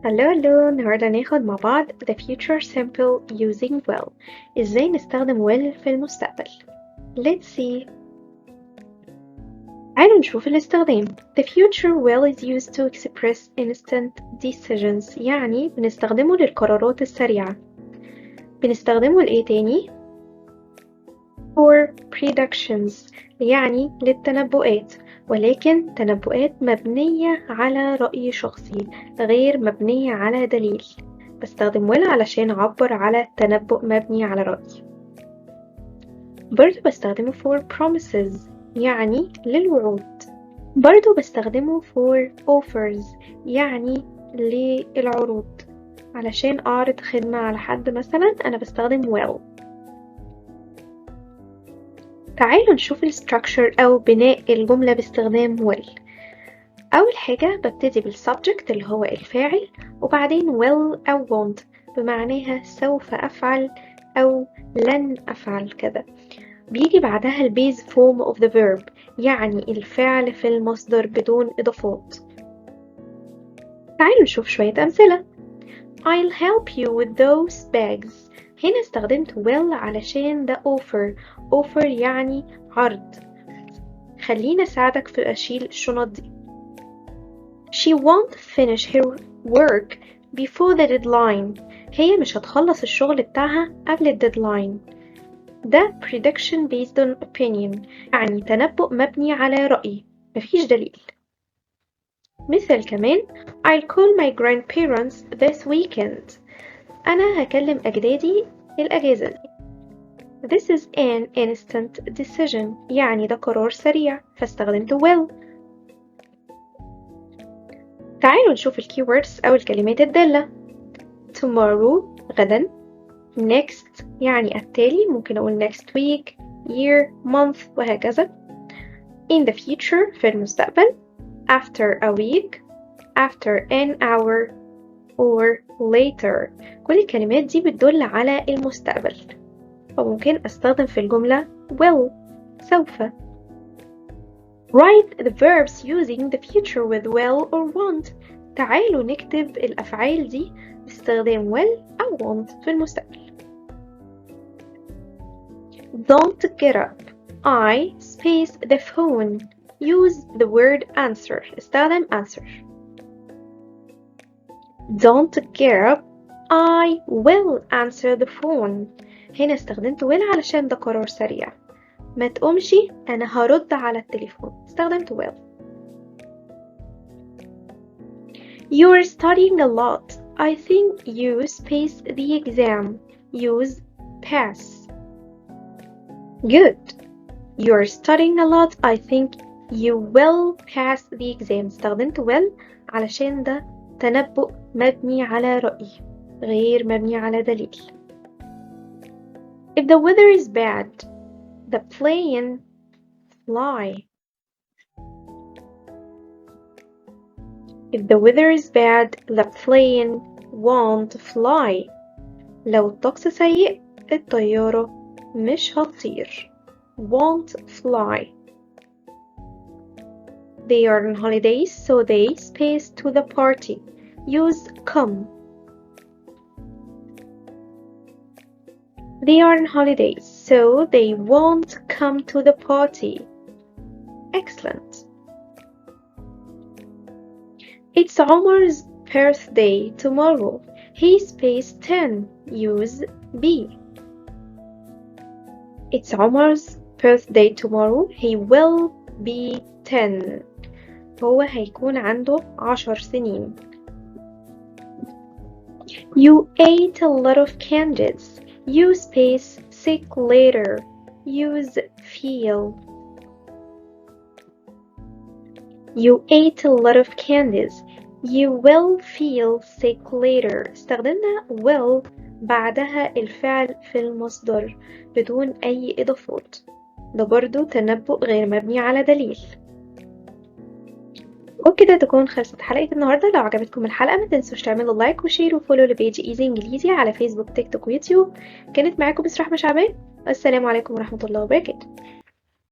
هلو النهاردة هناخد مع بعض The Future Simple Using Will. ازاي نستخدم will في المستقبل. Let's see. تعالوا نشوف الاستخدام. The future will is used to express instant decisions، يعني بنستخدمه للقرارات السريعة. بنستخدمه لإيه تاني؟ For predictions، يعني للتنبؤات، ولكن تنبؤات مبنية على رأي شخصي غير مبنية على دليل. بستخدم will علشان أعبر على تنبؤ مبني على رأي. برضو بستخدمه for promises، يعني للوعود. برضو بستخدمه for offers، يعني للعروض. علشان أعرض خدمة على حد مثلا أنا بستخدم will. تعالوا نشوف الستراكشر أو بناء الجملة باستخدام will. أول حاجة ببتدي بالسبجكت اللي هو الفاعل، وبعدين will أو won't بمعناها سوف أفعل أو لن أفعل كذا. بيجي بعدها البيز form of the verb، يعني الفعل في المصدر بدون إضافات. تعالوا نشوف شوية أمثلة. I'll help you with those bags. هنا استخدمت will علشان ده offer يعني عرض. خليني أساعدك في أشيل الشنط دي. She won't finish her work before the deadline. هي مش هتخلص الشغل بتاعها قبل الديدلاين. ده prediction based on opinion، يعني تنبؤ مبني على رأي مفيش دليل. مثل كمان I'll call my grandparents this weekend. أنا هكلم أجدادي الأجازة دي. This is an instant decision، يعني ده قرار سريع فاستخدمت will. تعالوا نشوف الكيوردز أو الكلمات الدالة. tomorrow غدا، next يعني التالي، ممكن أقول next week، year، month وهكذا. in the future في المستقبل، after a week، after an hour or later. كل الكلمات دي بتدل على المستقبل، فممكن أستخدم في الجملة will سوف. Write the verbs using the future with will or want. تعالوا نكتب الأفعال دي باستخدام will أو want في المستقبل. Don't get up. I space the phone. Use the word answer. استخدم answer. Don't get up. I will answer the phone. هنا استخدمت will علشان ده قرار سريع. ما تقومش، أنا هرد على التليفون. استخدمت will. You're studying a lot. I think you spaced the exam. Use pass. Good. You're studying a lot. I think you will pass the exam. استخدمت will علشان ده تنبؤ مبني على رأي غير مبني على دليل. If the weather is bad, the plane fly. If the weather is bad, the plane won't fly. لو الطقس سيء الطيارة مش هتطير. Won't fly. They are on holidays, so they space to the party. Use come. They are on holidays, so they won't come to the party. Excellent. It's Omar's birthday tomorrow. He spaced 10. Use be. It's Omar's birthday tomorrow. He will be 10. هو هيكون عنده 10 سنين. You ate a lot of candies. You space sick later. Use feel. You ate a lot of candies. You will feel sick later. استخدمنا will بعدها الفعل في المصدر بدون أي إضافات. ده برضو تنبؤ غير مبني على دليل. وبكده تكون خلصت حلقة النهاردة. لو عجبتكم الحلقة ما تنسوش تعملوا لايك وشير وفولو لبيج ايزي انجليزي على فيسبوك تيك توك ويوتيوب. كانت معاكم بس رحمة شعبان. السلام عليكم ورحمة الله وبركاته.